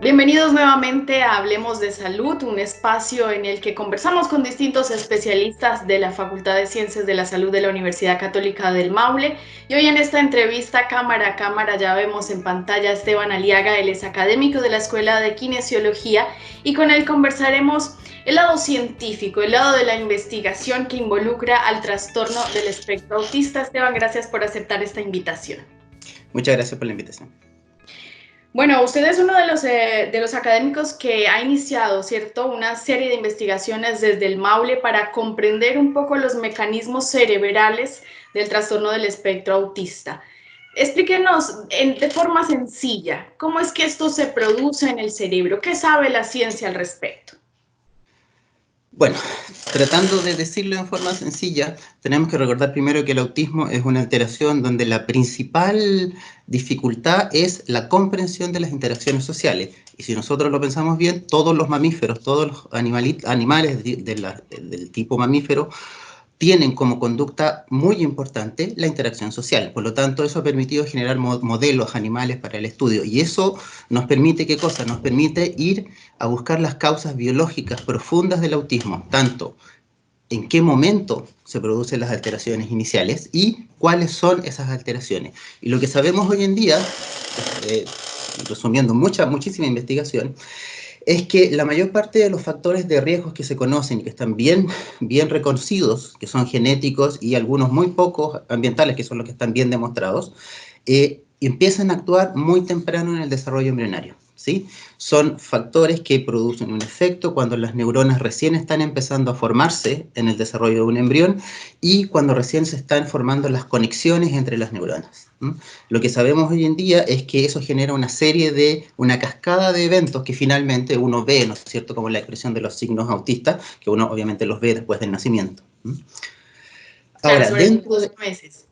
Bienvenidos nuevamente a Hablemos de Salud, un espacio en el que conversamos con distintos especialistas de la Facultad de Ciencias de la Salud de la Universidad Católica del Maule. Y hoy en esta entrevista cámara a cámara ya vemos en pantalla a Esteban Aliaga. Él es académico de la Escuela de Kinesiología y con él conversaremos el lado científico, el lado de la investigación que involucra al trastorno del espectro autista. Esteban, gracias por aceptar esta invitación. Muchas gracias por la invitación. Bueno, usted es uno de los académicos que ha iniciado, ¿cierto?, una serie de investigaciones desde el Maule para comprender un poco los mecanismos cerebrales del trastorno del espectro autista. Explíquenos de forma sencilla, ¿cómo es que esto se produce en el cerebro? ¿Qué sabe la ciencia al respecto? Bueno, tratando de decirlo en forma sencilla, tenemos que recordar primero que el autismo es una alteración donde la principal dificultad es la comprensión de las interacciones sociales. Y si nosotros lo pensamos bien, todos los mamíferos, todos los animales del tipo mamífero, tienen como conducta muy importante la interacción social. Por lo tanto, eso ha permitido generar modelos animales para el estudio. Y eso nos permite, ¿qué cosa? Nos permite ir a buscar las causas biológicas profundas del autismo, tanto en qué momento se producen las alteraciones iniciales y cuáles son esas alteraciones. Y lo que sabemos hoy en día, resumiendo muchísima investigación, es que la mayor parte de los factores de riesgo que se conocen y que están bien reconocidos, que son genéticos y algunos muy pocos ambientales, que son los que están bien demostrados, empiezan a actuar muy temprano en el desarrollo embrionario, ¿sí? Son factores que producen un efecto cuando las neuronas recién están empezando a formarse en el desarrollo de un embrión y cuando recién se están formando las conexiones entre las neuronas. Lo que sabemos hoy en día es que eso genera una cascada de eventos que finalmente uno ve, ¿no es cierto?, como la expresión de los signos autistas, que uno obviamente los ve después del nacimiento. Ahora, sobre los 12 meses.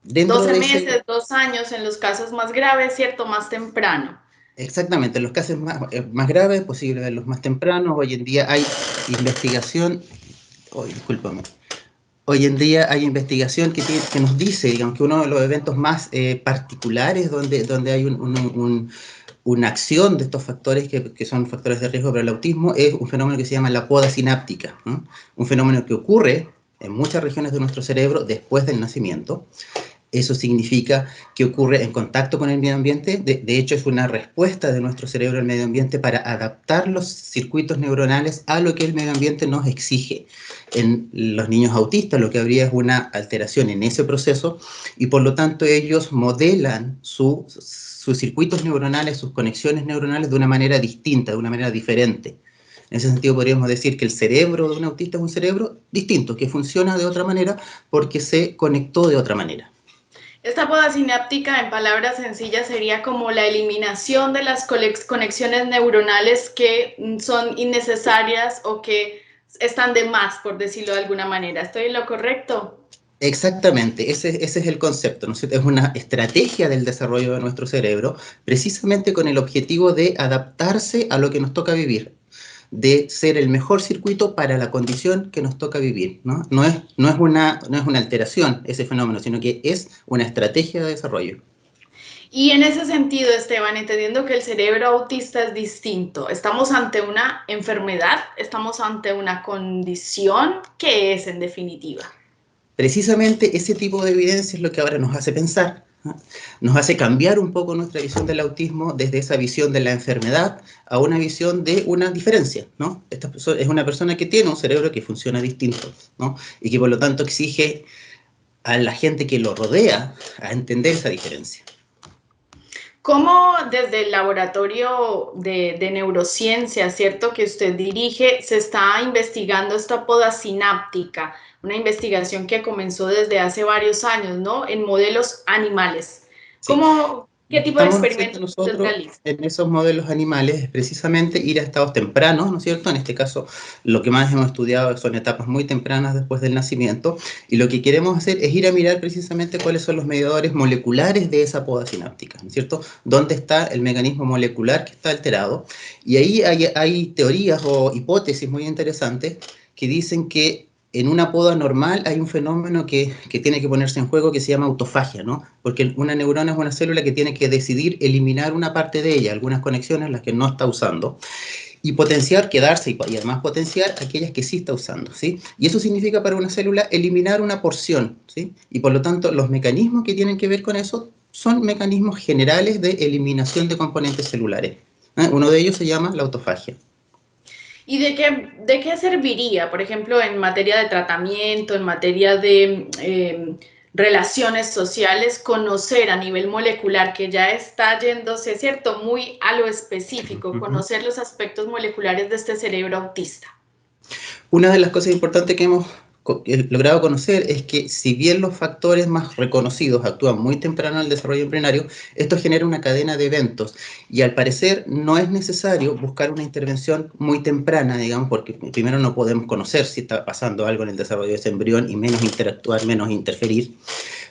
Dentro 12 de meses, ese, 2 años en los casos más graves, ¿cierto?, más temprano. Exactamente, en los casos más graves, es posible verlos más tempranos. Hoy en día hay investigación, discúlpame. Hoy en día hay investigación que nos dice, digamos, que uno de los eventos más particulares donde hay una acción de estos factores que son factores de riesgo para el autismo es un fenómeno que se llama la poda sináptica, ¿no? Un fenómeno que ocurre en muchas regiones de nuestro cerebro después del nacimiento. Eso significa que ocurre en contacto con el medio ambiente. De hecho, es una respuesta de nuestro cerebro al medio ambiente para adaptar los circuitos neuronales a lo que el medio ambiente nos exige. En los niños autistas lo que habría es una alteración en ese proceso y por lo tanto ellos modelan sus circuitos neuronales, sus conexiones neuronales de una manera distinta, de una manera diferente. En ese sentido podríamos decir que el cerebro de un autista es un cerebro distinto, que funciona de otra manera porque se conectó de otra manera. Esta poda sináptica, en palabras sencillas, sería como la eliminación de las conexiones neuronales que son innecesarias o que están de más, por decirlo de alguna manera. ¿Estoy en lo correcto? Exactamente, ese es el concepto, ¿no es cierto? Es una estrategia del desarrollo de nuestro cerebro, precisamente con el objetivo de adaptarse a lo que nos toca vivir, de ser el mejor circuito para la condición que nos toca vivir, ¿no? No es una alteración ese fenómeno, sino que es una estrategia de desarrollo. Y en ese sentido, Esteban, entendiendo que el cerebro autista es distinto, ¿estamos ante una enfermedad? ¿Estamos ante una condición? ¿Qué es en definitiva? Precisamente ese tipo de evidencia es lo que ahora nos hace pensar, ¿no? Nos hace cambiar un poco nuestra visión del autismo desde esa visión de la enfermedad a una visión de una diferencia, ¿no? Esta es una persona que tiene un cerebro que funciona distinto, ¿no? Y que por lo tanto exige a la gente que lo rodea a entender esa diferencia. ¿Cómo desde el laboratorio de neurociencia, cierto, que usted dirige, se está investigando esta poda sináptica? Una investigación que comenzó desde hace varios años, ¿no?, en modelos animales. Sí. ¿Qué Lo que tipo de estamos haciendo experimentos usted nosotros realiza? en esos modelos animales es precisamente ir a estados tempranos, ¿no es cierto? En este caso, lo que más hemos estudiado son etapas muy tempranas después del nacimiento, y lo que queremos hacer es ir a mirar precisamente cuáles son los mediadores moleculares de esa poda sináptica, ¿no es cierto? Dónde está el mecanismo molecular que está alterado, y ahí hay teorías o hipótesis muy interesantes que dicen que en una poda normal hay un fenómeno que tiene que ponerse en juego que se llama autofagia, ¿no? Porque una neurona es una célula que tiene que decidir eliminar una parte de ella, algunas conexiones las que no está usando, y potenciar, quedarse y además potenciar aquellas que sí está usando, ¿sí? Y eso significa para una célula eliminar una porción, ¿sí? Y por lo tanto los mecanismos que tienen que ver con eso son mecanismos generales de eliminación de componentes celulares. Uno de ellos se llama la autofagia. ¿Y de qué serviría, por ejemplo, en materia de tratamiento, en materia de relaciones sociales, conocer a nivel molecular, que ya está yéndose, ¿cierto?, muy a lo específico, conocer los aspectos moleculares de este cerebro autista? Una de las cosas importantes que hemos logrado conocer es que si bien los factores más reconocidos actúan muy temprano en el desarrollo embrionario, esto genera una cadena de eventos y al parecer no es necesario buscar una intervención muy temprana, digamos, porque primero no podemos conocer si está pasando algo en el desarrollo de ese embrión y menos interactuar, menos interferir,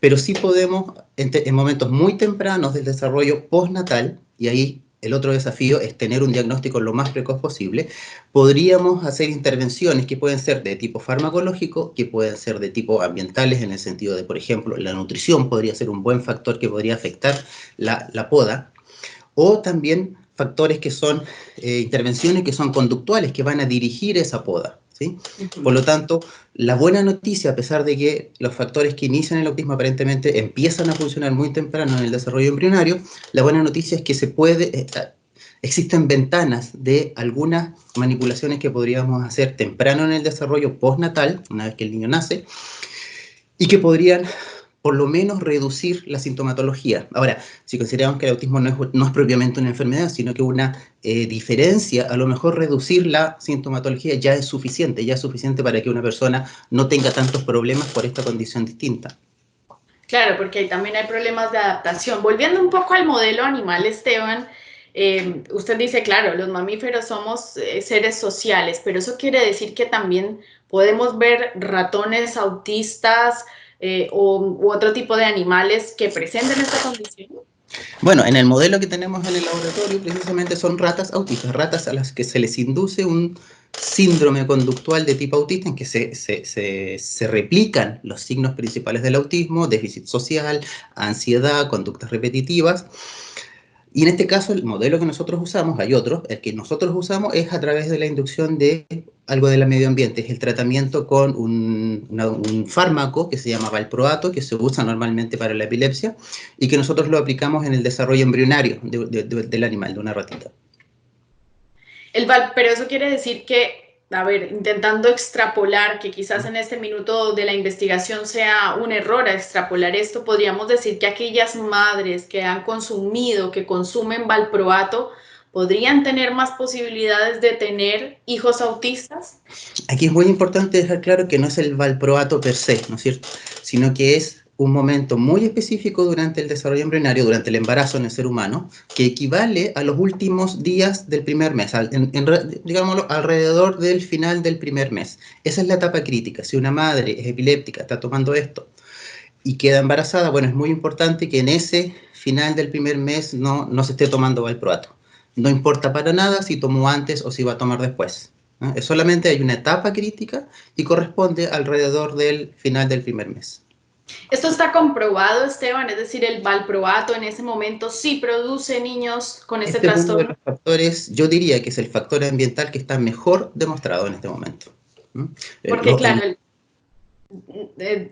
pero sí podemos en momentos muy tempranos del desarrollo postnatal, y ahí el otro desafío es tener un diagnóstico lo más precoz posible, podríamos hacer intervenciones que pueden ser de tipo farmacológico, que pueden ser de tipo ambientales, en el sentido de, por ejemplo, la nutrición podría ser un buen factor que podría afectar la poda, o también factores que son intervenciones que son conductuales, que van a dirigir esa poda, ¿sí? Por lo tanto, la buena noticia, a pesar de que los factores que inician el autismo aparentemente empiezan a funcionar muy temprano en el desarrollo embrionario, la buena noticia es que existen ventanas de algunas manipulaciones que podríamos hacer temprano en el desarrollo postnatal, una vez que el niño nace, y que podrían por lo menos reducir la sintomatología. Ahora, si consideramos que el autismo no es propiamente una enfermedad, sino que una diferencia, a lo mejor reducir la sintomatología ya es suficiente para que una persona no tenga tantos problemas por esta condición distinta. Claro, porque ahí también hay problemas de adaptación. Volviendo un poco al modelo animal, Esteban, usted dice, claro, los mamíferos somos seres sociales, pero eso quiere decir que también podemos ver ratones autistas u otro tipo de animales que presenten esta condición. Bueno, en el modelo que tenemos en el laboratorio precisamente son ratas autistas, ratas a las que se les induce un síndrome conductual de tipo autista en que se replican los signos principales del autismo, déficit social, ansiedad, conductas repetitivas. Y en este caso, el modelo que nosotros usamos, hay otros, el que nosotros usamos es a través de la inducción de algo del medio ambiente, es el tratamiento con un fármaco que se llama valproato, que se usa normalmente para la epilepsia, y que nosotros lo aplicamos en el desarrollo embrionario del animal, de una ratita. Pero eso quiere decir que, a ver, intentando extrapolar, que quizás en este minuto de la investigación sea un error a extrapolar esto, podríamos decir que aquellas madres que han consumido, que consumen valproato, podrían tener más posibilidades de tener hijos autistas. Aquí es muy importante dejar claro que no es el valproato per se, ¿no es cierto? Sino que es un momento muy específico durante el desarrollo embrionario, durante el embarazo en el ser humano, que equivale a los últimos días del primer mes, digámoslo, alrededor del final del primer mes. Esa es la etapa crítica. Si una madre es epiléptica, está tomando esto y queda embarazada, bueno, es muy importante que en ese final del primer mes no se esté tomando valproato. No importa para nada si tomó antes o si va a tomar después. Solamente hay una etapa crítica y corresponde alrededor del final del primer mes. Esto está comprobado, Esteban, es decir, el valproato en ese momento sí produce niños con este Este es uno de trastorno. los factores, yo diría que es el factor ambiental que está mejor demostrado en este momento. Porque claro,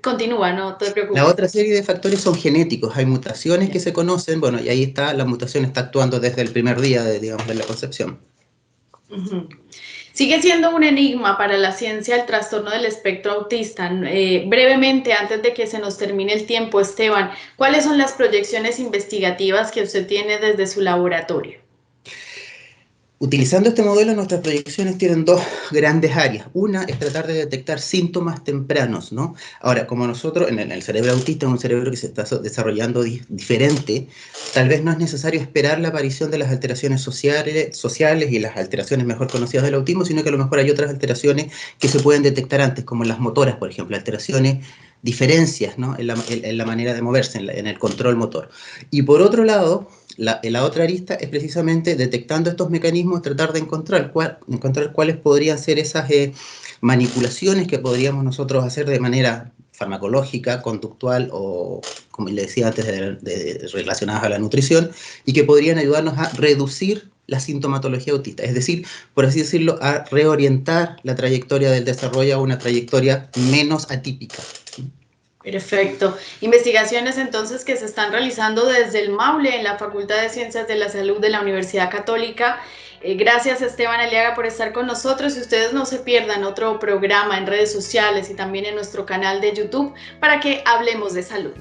continúa, no te La preocupes. otra serie de factores son genéticos, hay mutaciones que se conocen, bueno, y ahí está, la mutación está actuando desde el primer día digamos, de la concepción. Sigue siendo un enigma para la ciencia el trastorno del espectro autista. Brevemente, antes de que se nos termine el tiempo, Esteban, ¿cuáles son las proyecciones investigativas que usted tiene desde su laboratorio? Utilizando este modelo, nuestras proyecciones tienen dos grandes áreas. Una es tratar de detectar síntomas tempranos, ¿no? Ahora, como nosotros, en el cerebro autista es un cerebro que se está desarrollando diferente, tal vez no es necesario esperar la aparición de las alteraciones sociales y las alteraciones mejor conocidas del autismo, sino que a lo mejor hay otras alteraciones que se pueden detectar antes, como las motoras, por ejemplo, alteraciones, diferencias, ¿no? en la manera de moverse, en el control motor. Y por otro lado, La otra arista es precisamente detectando estos mecanismos, tratar de encontrar cuáles podrían ser esas manipulaciones que podríamos nosotros hacer de manera farmacológica, conductual o, como le decía antes, relacionadas a la nutrición, y que podrían ayudarnos a reducir la sintomatología autista, es decir, por así decirlo, a reorientar la trayectoria del desarrollo a una trayectoria menos atípica. Perfecto. Investigaciones entonces que se están realizando desde el Maule en la Facultad de Ciencias de la Salud de la Universidad Católica. Gracias Esteban Aliaga por estar con nosotros y ustedes no se pierdan otro programa en redes sociales y también en nuestro canal de YouTube para que hablemos de salud.